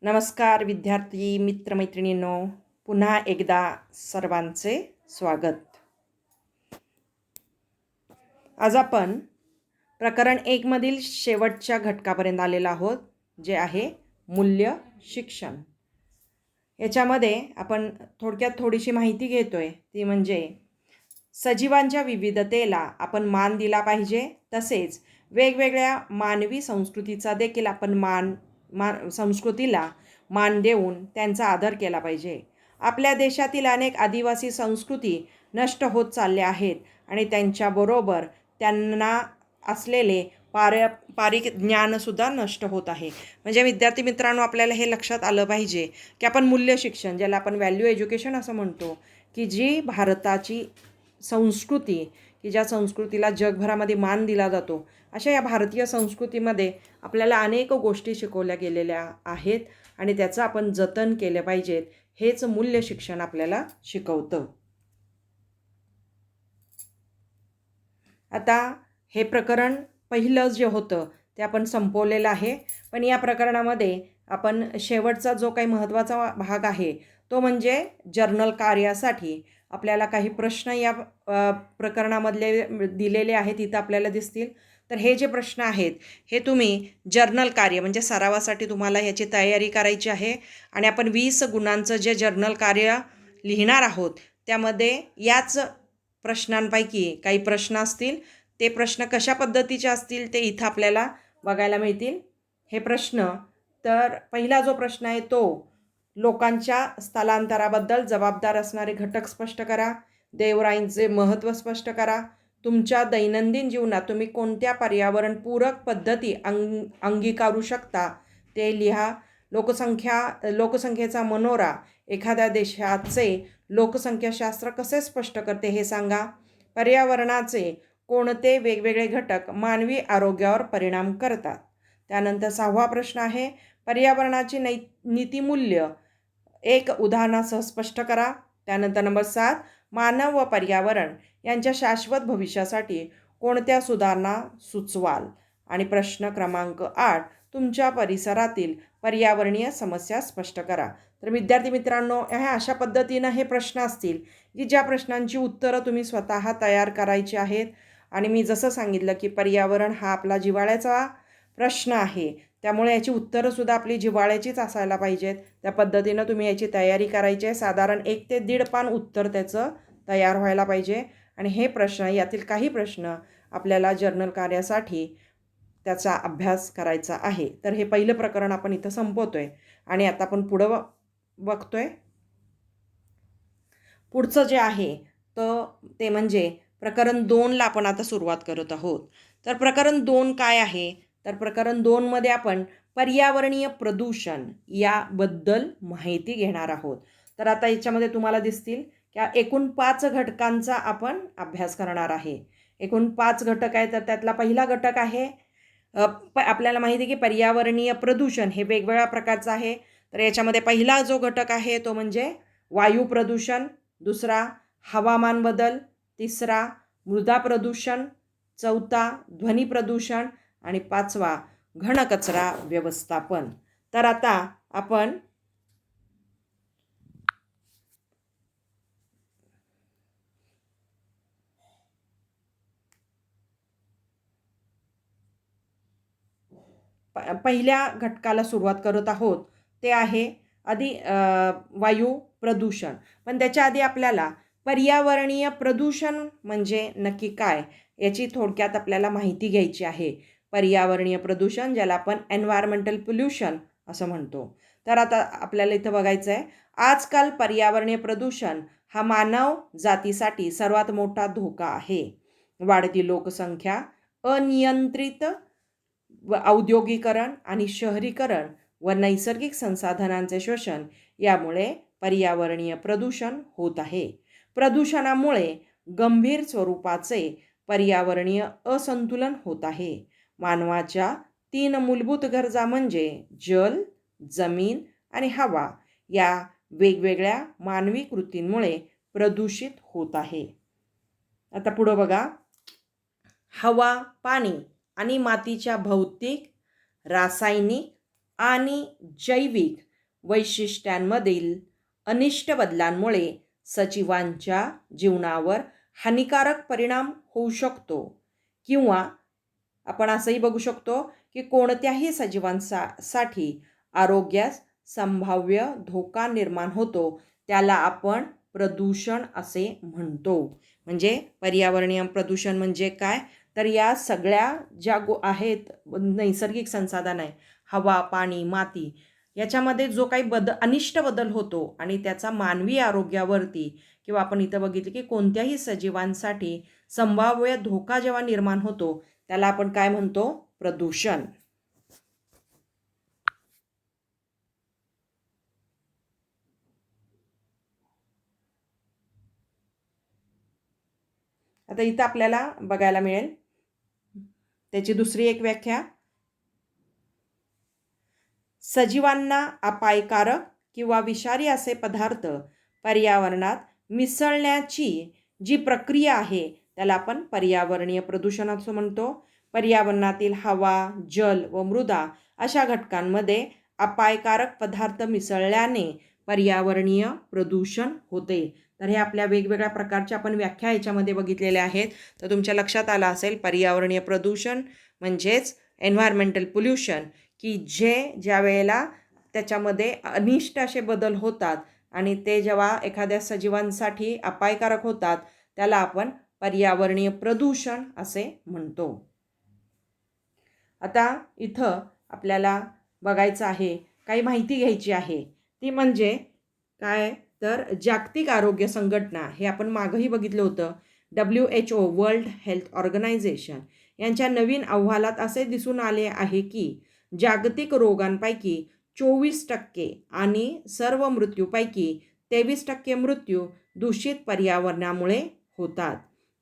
नमस्कार विद्यार्थी मित्रमैत्रिणींनो, पुन्हा एकदा सर्वांचे स्वागत. आज आपण प्रकरण 1 मधील शेवटच्या घटकापर्यंत आलेलो आहोत, जे आहे मूल्य शिक्षण. याच्यामध्ये आपण थोडक्यात थोडीशी माहिती घेतोय, ती म्हणजे सजीवांच्या विविधतेला आपण मान दिला पाहिजे, तसेच वेगवेगळ्या मानवी संस्कृतीचा देखील आपण संस्कृतीला मान देऊन त्यांचा आदर केला पाहिजे. आपल्या देशातील अनेक आदिवासी संस्कृती नष्ट होत चालल्या आहेत आणि त्यांच्याबरोबर त्यांना असलेले पारंपरिक ज्ञानसुद्धा नष्ट होत आहे. म्हणजे विद्यार्थी मित्रांनो, आपल्याला हे लक्षात आलं पाहिजे की आपण मूल्य शिक्षण, ज्याला आपण व्हॅल्यू एज्युकेशन असं म्हणतो, की जी भारताची संस्कृती, की ज्या संस्कृतीला जगभरामध्ये मान दिला जातो, अशा या भारतीय संस्कृतीमध्ये आपल्याला अनेक गोष्टी शिकवल्या गेलेल्या आहेत आणि त्याचं आपण जतन केलं पाहिजेत. हेच मूल्य शिक्षण आपल्याला शिकवतं. आता हे प्रकरण पहिलं जे होतं ते आपण संपवलेलं आहे, पण या प्रकरणामध्ये आपण शेवटचा जो काही महत्त्वाचा भाग आहे तो म्हणजे जर्नल कार्यासाठी आपल्याला काही प्रश्न या प्रकरणामधले दिलेले आहेत, इथं आपल्याला दिसतील. तर हे जे प्रश्न आहेत हे तुम्ही जर्नल कार्य म्हणजे सरावासाठी तुम्हाला याची तयारी करायची आहे आणि आपण 20 गुणांचं जे जर्नल कार्य लिहिणार आहोत त्यामध्ये याच प्रश्नांपैकी काही प्रश्न असतील. ते प्रश्न कशा पद्धतीचे असतील ते इथं आपल्याला बघायला मिळतील. हे प्रश्न, तर पहिला जो प्रश्न आहे तो लोकांच्या स्थलांतराबद्दल जबाबदार असणारे घटक स्पष्ट करा. देवराईंचे महत्त्व स्पष्ट करा. तुमच्या दैनंदिन जीवनात तुम्ही कोणत्या पर्यावरणपूरक पद्धती अंगीकारू शकता ते लिहा. लोकसंख्येचा मनोरा एखाद्या देशाचे लोकसंख्याशास्त्र कसे स्पष्ट करते हे सांगा. पर्यावरणाचे कोणते वेगवेगळे घटक मानवी आरोग्यावर परिणाम करतात. त्यानंतर 6वा प्रश्न आहे, पर्यावरणाची नीतिमूल्य एक उदाहरणासह स्पष्ट करा. त्यानंतर नंबर 7, मानव व पर्यावरण यांच्या शाश्वत भविष्यासाठी कोणत्या सुधारणा सुचवाल. आणि प्रश्न क्रमांक 8, तुमच्या परिसरातील पर्यावरणीय समस्या स्पष्ट करा. तर विद्यार्थी मित्रांनो, ह्या अशा पद्धतीनं हे प्रश्न असतील की ज्या प्रश्नांची उत्तरं तुम्ही स्वतः तयार करायची आहेत. आणि मी जसं सांगितलं की पर्यावरण हा आपला जिव्हाळ्याचा प्रश्न आहे, त्यामुळे याची उत्तरंसुद्धा आपली जिव्हाळ्याचीच असायला पाहिजेत. त्या पद्धतीनं तुम्ही याची तयारी करायची आहे. साधारण 1 ते 1.5 पान उत्तर त्याचं तयार व्हायला पाहिजे. आणि हे प्रश्न, यातील काही प्रश्न आपल्याला जर्नल कार्यासाठी त्याचा अभ्यास करायचा आहे. तर हे पहिलं प्रकरण आपण इथं संपवतोय आणि आता आपण पुढं बघतोय. पुढचं जे आहे ते म्हणजे प्रकरण 2ला आपण आता सुरुवात करत आहोत. तर प्रकरण 2 काय आहे, तर प्रकरण 2 मध्ये आपण पर्यावरणीय प्रदूषण याबद्दल माहिती घेणार आहोत. तर आता याच्यामध्ये तुम्हाला दिसतील की एकूण 5 घटकांचा आपण अभ्यास करणार आहे. एकूण 5 घटक आहे. तर त्यातला पहिला घटक आहे, आपल्याला माहिती आहे की पर्यावरणीय प्रदूषण हे वेगवेगळ्या प्रकारचं आहे. तर याच्यामध्ये पहिला जो घटक आहे तो म्हणजे वायू प्रदूषण, दुसरा हवामान बदल, तिसरा मृदा प्रदूषण, चौथा ध्वनी प्रदूषण आणि 5वा घनकचरा व्यवस्थापन. तर आता आपण पहिल्या घटकाला सुरुवात करत आहोत. ते आहे वायू प्रदूषण. पण त्याच्या आधी आपल्याला पर्यावरणीय प्रदूषण म्हणजे नक्की काय याची थोडक्यात आपल्याला माहिती घ्यायची आहे. पर्यावरणीय प्रदूषण, ज्याला आपण एन्व्हायरमेंटल पोल्युशन असं म्हणतो. तर आता आपल्याला इथं बघायचं आहे, आजकाल पर्यावरणीय प्रदूषण हा मानव जातीसाठी सर्वात मोठा धोका आहे. वाढती लोकसंख्या, अनियंत्रित औद्योगिकरण आणि शहरीकरण व नैसर्गिक संसाधनांचे शोषण यामुळे पर्यावरणीय प्रदूषण होत आहे. प्रदूषणामुळे गंभीर स्वरूपाचे पर्यावरणीय असंतुलन होत आहे. मानवाच्या 3 मूलभूत गरजा म्हणजे जल, जमीन आणि हवा या वेगवेगळ्या मानवी कृतींमुळे प्रदूषित होत आहे. आता पुढं बघा, हवा, पाणी आणि मातीच्या भौतिक, रासायनिक आणि जैविक वैशिष्ट्यांमधील अनिष्ट बदलांमुळे सजीवांच्या जीवनावर हानिकारक परिणाम होऊ शकतो, किंवा आपण असंही बघू शकतो की कोणत्याही सजीवांसाठी आरोग्यास संभाव्य धोका निर्माण होतो, त्याला आपण प्रदूषण असे म्हणतो. म्हणजे पर्यावरणीय प्रदूषण म्हणजे काय, तर या सगळ्या ज्या आहेत नैसर्गिक संसाधन आहे, हवा, पाणी, माती, याच्यामध्ये जो काही अनिष्ट बदल होतो आणि त्याचा मानवी आरोग्यावरती किंवा आपण इथं बघितलं की कोणत्याही सजीवांसाठी संभाव्य धोका जेव्हा निर्माण होतो, त्याला आपण काय म्हणतो, प्रदूषण. आता इथं आपल्याला बघायला मिळेल त्याची दुसरी एक व्याख्या, सजीवांना अपायकारक किंवा विषारी असे पदार्थ पर्यावरणात मिसळण्याची जी प्रक्रिया आहे त्याला आपण पर्यावरणीय प्रदूषण असं म्हणतो. पर्यावरणातील हवा, जल व मृदा अशा घटकांमध्ये अपायकारक पदार्थ मिसळल्याने पर्यावरणीय प्रदूषण होते. तर हे आपल्या वेगवेगळ्या प्रकारच्या आपण व्याख्या याच्यामध्ये बघितलेल्या आहेत. तर तुमच्या लक्षात आलं असेल पर्यावरणीय प्रदूषण म्हणजेच एन्व्हायरमेंटल पोल्युशन, की ज्या वेळेला त्याच्यामध्ये अनिष्ट असे बदल होतात आणि ते जेव्हा एखाद्या सजीवांसाठी अपायकारक होतात त्याला आपण पर्यावरणीय प्रदूषण असे म्हणतो. आता इथं आपल्याला बघायचं आहे, काही माहिती घ्यायची आहे, ती म्हणजे काय, तर जागतिक आरोग्य संघटना, हे आपण मागंही बघितलं होतं, WHO वर्ल्ड हेल्थ ऑर्गनायझेशन यांच्या नवीन अहवालात असे दिसून आले आहे की जागतिक रोगांपैकी 24% आणि सर्व मृत्यूपैकी 23% मृत्यू दूषित पर्यावरणामुळे होतात.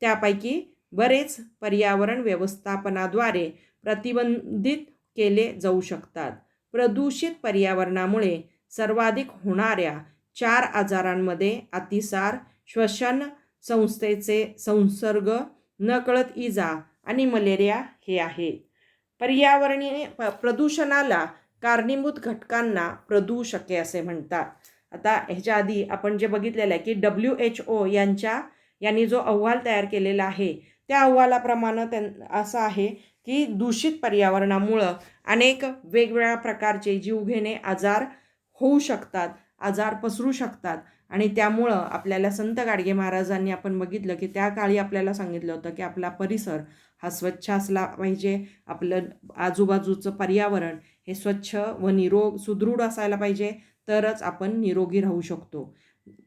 त्यापैकी बरेच पर्यावरण व्यवस्थापनाद्वारे प्रतिबंधित केले जाऊ शकतात. प्रदूषित पर्यावरणामुळे सर्वाधिक होणाऱ्या 4 आजारांमध्ये अतिसार, श्वसन संस्थेचे संसर्ग, नकळत इजा आणि मलेरिया हे आहेत. पर्यावरणीय प्रदूषणाला कारणीभूत घटकांना प्रदूषके असे म्हणतात. आता ह्याच्या आधी आपण जे बघितलेलं आहे की WHO यांनी जो अहवाल तयार केलेला आहे त्या अहवालाप्रमाणे असं आहे की दूषित पर्यावरणामुळं अनेक वेगवेगळ्या प्रकारचे जीवघेणे आजार होऊ शकतात, आजार पसरू शकतात. आणि त्यामुळं आपल्याला संत गाडगे महाराजांनी आपण बघितलं की त्या काळी आपल्याला सांगितलं होतं की आपला परिसर हा स्वच्छ असला पाहिजे, आपलं आजूबाजूचं पर्यावरण हे स्वच्छ व सुदृढ असायला पाहिजे, तरच आपण निरोगी राहू शकतो.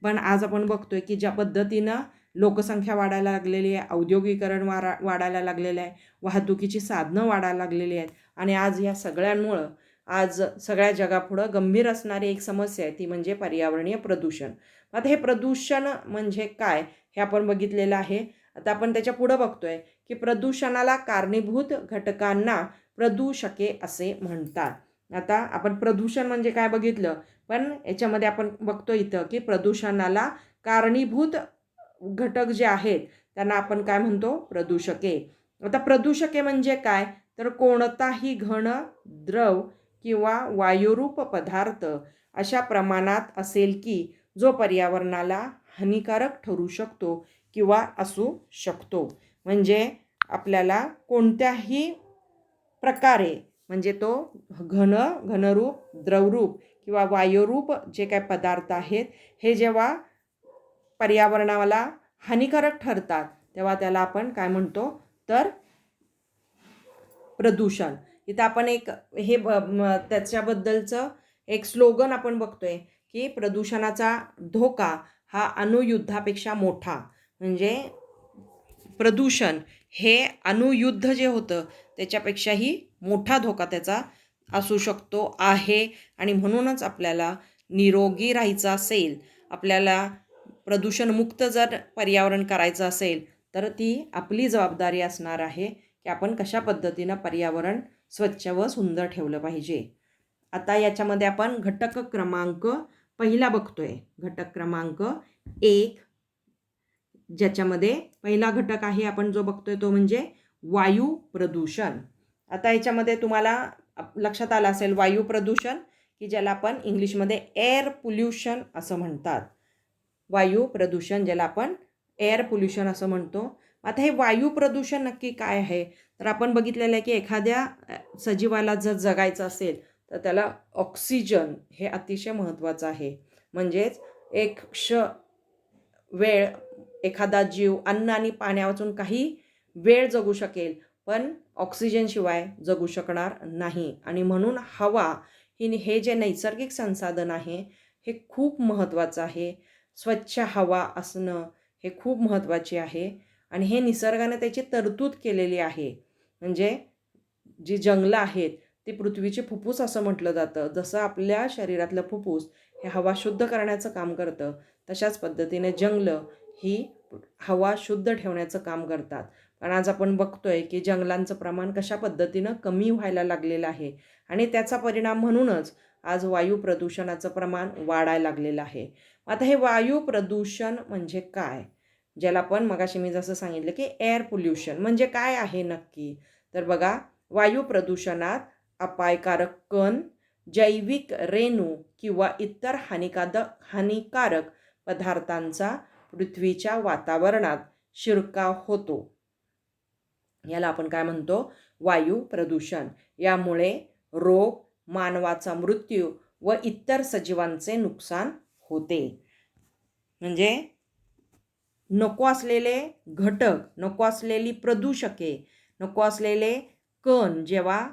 पण आज आपण बघतोय की ज्या पद्धतीनं लोकसंख्या वाढायला लागलेली आहे, औद्योगिकरण वाढायला लागलेलं आहे, वाहतुकीची साधनं वाढायला लागलेली आहेत आणि आज या सगळ्यांमुळं आज सगळ्या जगापुढं गंभीर असणारी एक समस्या आहे, ती म्हणजे पर्यावरणीय प्रदूषण. आता हे प्रदूषण म्हणजे काय हे आपण बघितलेलं आहे. आता आपण त्याच्या पुढं बघतोय की प्रदूषणाला कारणीभूत घटकांना प्रदूषके असे म्हणतात. आता आपण प्रदूषण म्हणजे काय बघितलं, पण याच्यामध्ये आपण बघतो इथं की प्रदूषणाला कारणीभूत घटक जे आहेत त्यांना आपण काय म्हणतो, प्रदूषके. आता प्रदूषके म्हणजे काय, तर कोणताही घन, द्रव किंवा वायुरूप पदार्थ अशा प्रमाणात असेल की जो पर्यावरणाला हानिकारक ठरू शकतो किंवा असू शकतो. म्हणजे आपल्याला कोणत्याही प्रकारे म्हणजे तो घनरूप, द्रवरूप किंवा वायुरूप जे काय पदार्थ आहेत हे जेव्हा पर्यावरणाला हानिकारक ठरतात तेव्हा त्याला आपण काय म्हणतो, तर प्रदूषण. इथं आपण एक त्याच्याबद्दलचं एक स्लोगन आपण बघतोय की प्रदूषणाचा धोका हा अणुयुद्धापेक्षा मोठा. म्हणजे प्रदूषण हे अणुयुद्ध जे होतं त्याच्यापेक्षाही मोठा धोका त्याचा असू शकतो आहे. आणि म्हणूनच आपल्याला निरोगी राहायचं असेल, आपल्याला प्रदूषणमुक्त जर पर्यावरण करायचं असेल तर ती आपली जबाबदारी असणार आहे की आपण कशा पद्धतीनं पर्यावरण स्वच्छ व सुंदर ठेवलं पाहिजे. आता याच्यामध्ये आपण घटक क्रमांक पहिला बघतोय, घटक क्रमांक 1, ज्याच्यामध्ये पहिला घटक आहे आपण जो बघतोय तो म्हणजे वायू प्रदूषण. आता याच्यामध्ये तुम्हाला लक्षात आलं असेल वायू प्रदूषण की ज्याला आपण इंग्लिशमध्ये एअर पोल्युशन असं म्हणतात. वायू प्रदूषण ज्याला आपण एअर पोल्युशन असं म्हणतो. आता हे वायू प्रदूषण नक्की काय आहे? तर आपण बघितलेलं आहे की एखाद्या सजीवाला जर जगायचं असेल तर त्याला ऑक्सिजन हे अतिशय महत्त्वाचं आहे. म्हणजेच एक वेळ एखादा जीव अन्न आणि पाण्यावाचून काही वेळ जगू शकेल, पण ऑक्सिजनशिवाय जगू शकणार नाही. आणि म्हणून हवा हे जे नैसर्गिक संसाधन आहे हे खूप महत्त्वाचं आहे. स्वच्छ हवा असणं हे खूप महत्त्वाचे आहे आणि हे निसर्गाने त्याची तरतूद केलेली आहे. म्हणजे जी जंगलं आहेत ती पृथ्वीचे फुफ्फुस असं म्हटलं जातं. जसं आपल्या शरीरातलं फुफ्फुस हे हवा शुद्ध करण्याचं काम करतं, तशाच पद्धतीने जंगलं ही हवा शुद्ध ठेवण्याचं काम करतात. पण आज आपण बघतोय की जंगलांचं प्रमाण कशा पद्धतीनं कमी व्हायला लागलेलं आहे आणि त्याचा परिणाम म्हणूनच आज वायू प्रदूषणाचं प्रमाण वाढायला लागलेलं आहे. आता हे वायू प्रदूषण म्हणजे काय? ज्याला आपण मगाशी मी जसं सांगितलं की एअर पोल्युशन म्हणजे काय आहे नक्की? तर बघा, वायू प्रदूषणात अपायकारक कण, जैविक रेणू किंवा इतर हानिकारक पदार्थांचा पृथ्वीच्या वातावरणात शिरकाव होतो. याला आपण काय म्हणतो? वायू प्रदूषण. यामुळे रोग, मानवाचा मृत्यू व इतर सजीवांचे नुकसान होते. म्हणजे नको असलेले घटक, नको असलेली प्रदूषके, नको असलेले कण जेव्हा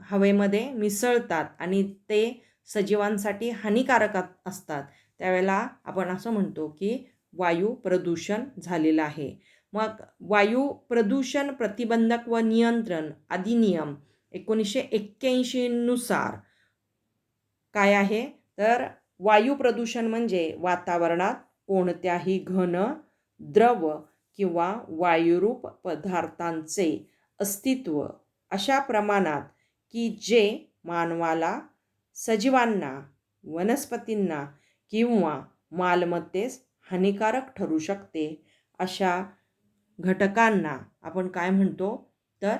हवेमध्ये मिसळतात आणि ते सजीवांसाठी हानिकारक असतात, त्यावेळेला आपण असं म्हणतो की वायू प्रदूषण झालेलं आहे. मग वायू प्रदूषण प्रतिबंधक व नियंत्रण अधिनियम 1981 नुसार काय आहे? तर वायू प्रदूषण म्हणजे वातावरणात कोणत्याही घन, द्रव किंवा वायुरूप पदार्थांचे अस्तित्व अशा प्रमाणात की जे मानवाला, सजीवांना, वनस्पतींना किंवा मालमत्तेस हानिकारक ठरू शकते, अशा घटकांना आपण काय म्हणतो? तर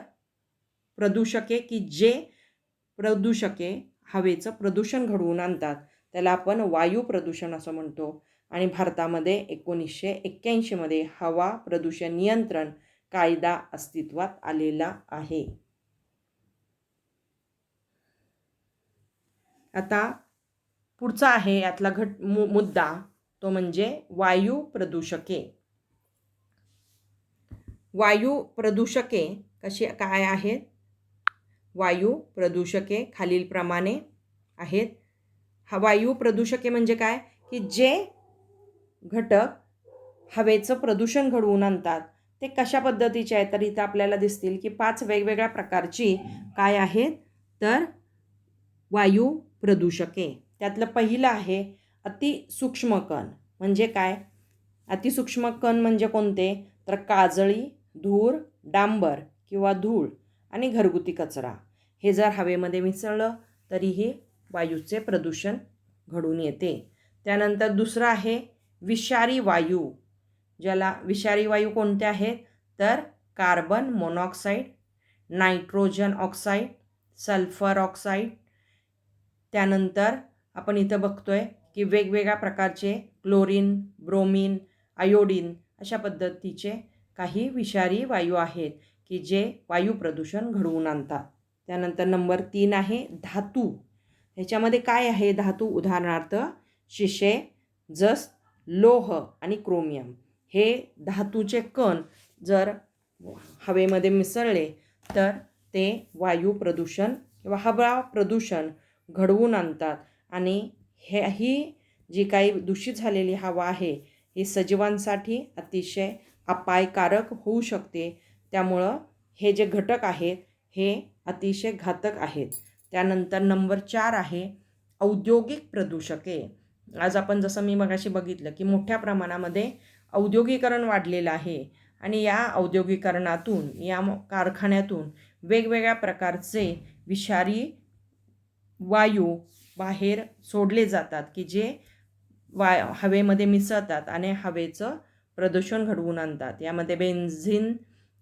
प्रदूषके, की जे प्रदूषके हवेचं प्रदूषण घडवून आणतात त्याला आपण वायू प्रदूषण असं म्हणतो. आणि भारतामध्ये 1981 मध्ये हवा प्रदूषण नियंत्रण कायदा अस्तित्वात आलेला आहे. आता पुढचा आहे यातला मुद्दा, तो म्हणजे वायू प्रदूषके. वायू प्रदूषके काय आहेत? वायू प्रदूषके खालीलप्रमाणे आहेत. वायू प्रदूषके म्हणजे काय? की जे घटक हवेचं प्रदूषण घडवून आणतात ते कशा पद्धतीचे आहेत? तर इथं आपल्याला दिसतील की 5 वेगवेगळ्या प्रकारची काय आहेत? तर वायू प्रदूषके. त्यातलं पहिलं आहे अतिसूक्ष्म कण. म्हणजे काय? अतिसूक्ष्म कण म्हणजे कोणते? तर काजळी, धूर, डांबर किंवा धूळ आणि घरगुती कचरा. हे जर हवेमध्ये मिसळलं तरीही वायूचे प्रदूषण घडून येते. त्यानंतर दुसरं आहे विषारी वायू. ज्याला विषारी वायू कोणते आहेत? तर carbon monoxide, nitrogen oxide, sulphur oxide. त्यानंतर आपण इथं बघतोय की वेगवेगळ्या प्रकारचे क्लोरीन, ब्रोमीन, आयोडीन अशा पद्धतीचे काही विषारी वायू आहेत की जे वायू प्रदूषण घडवून आणतात. त्यानंतर नंबर 3 आहे धातू. ह्याच्यामध्ये काय आहे धातू? उदाहरणार्थ शिसे, जस्त, लोह आणि क्रोमियम. हे धातूचे कण जर हवेमध्ये मिसळले तर ते वायू प्रदूषण किंवा हवा प्रदूषण घडवून आणतात. आणि ही जी काही दूषित झालेली हवा आहे ही सजीवांसाठी अतिशय अपायकारक होऊ शकते. त्यामुळं हे जे घटक आहेत हे अतिशय घातक आहेत. त्यानंतर नंबर 4 आहे औद्योगिक प्रदूषके. आज आपण जसं मी मगाशी बघितलं की मोठ्या प्रमाणामध्ये औद्योगिकरण वाढलेलं आहे आणि या औद्योगिकरणातून, या कारखान्यातून वेगवेगळ्या प्रकारचे विषारी वायू बाहेर सोडले जातात की जे हवेमध्ये मिसळतात आणि हवेचं प्रदूषण घडवून आणतात. यामध्ये बेन्झिन,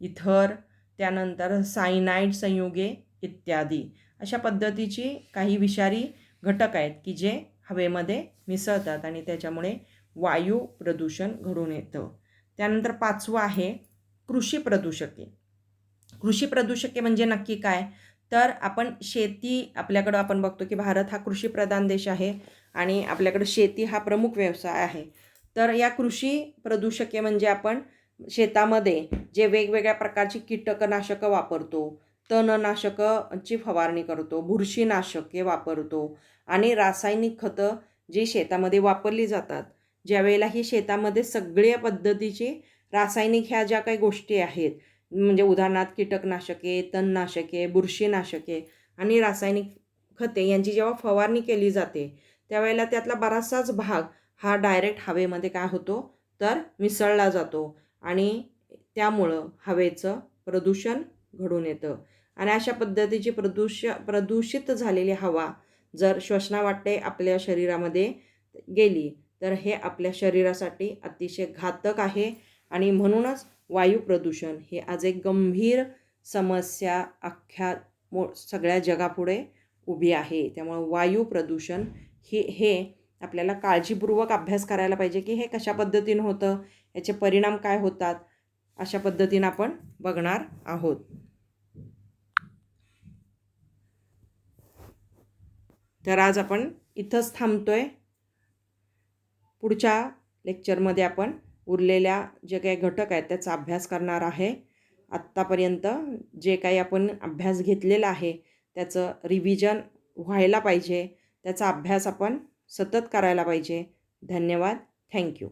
इथर, त्यानंतर सायनाइड संयुगे इत्यादी अशा पद्धतीची काही विषारी घटक आहेत की जे हवेमध्ये मिसळतात आणि त्याच्यामुळे वायू प्रदूषण घडून येतं. त्यानंतर 5वं आहे कृषी प्रदूषके. कृषी प्रदूषके म्हणजे नक्की काय? तर आपण शेती आपल्याकडं आपण बघतो की भारत हा कृषीप्रधान देश आहे आणि आपल्याकडं शेती हा प्रमुख व्यवसाय आहे. तर या कृषी प्रदूषके म्हणजे आपण शेतामध्ये जे वेगवेगळ्या प्रकारची कीटकनाशकं वापरतो, तणनाशकाची फवारणी करतो, बुरशीनाशके वापरतो आणि रासायनिक खतं जी शेतामध्ये वापरली जातात. ज्यावेळेला ही शेतामध्ये सगळ्या पद्धतीची रासायनिक ह्या ज्या काही गोष्टी आहेत, म्हणजे उदाहरणार्थ कीटकनाशके, तणनाशके, बुरशीनाशके आणि रासायनिक खते यांची जेव्हा फवारणी केली जाते, त्यावेळेला त्यातला बराचसाच भाग हा डायरेक्ट हवेमध्ये काय होतो, तर मिसळला जातो आणि त्यामुळं हवेचं प्रदूषण घडून येतं. आणि अशा पद्धतीची प्रदूषित झालेली हवा जर श्वसनावाटे आपल्या शरीरामध्ये गेली, तर हे आपल्या शरीरासाठी अतिशय घातक आहे आणि म्हणूनच वायू प्रदूषण हे आज एक गंभीर समस्या अख्ख्या सगळ्या जगापुढे उभी आहे. त्यामुळं वायू प्रदूषण हे आपल्याला काळजीपूर्वक अभ्यास करायला पाहिजे की हे कशा पद्धतीनं होतं, याचे परिणाम काय होतात, अशा पद्धतीनं आपण बघणार आहोत. तर आज आपण इथंच थांबतोय. पुढच्या लेक्चरमध्ये आपण उरलेल्या जे काही घटक आहेत त्याचा अभ्यास करणार आहे. आत्तापर्यंत जे काही आपण अभ्यास घेतलेला आहे त्याचं रिव्हिजन व्हायला पाहिजे. त्याचा अभ्यास आपण सतत करायला पाहिजे. धन्यवाद. थँक्यू.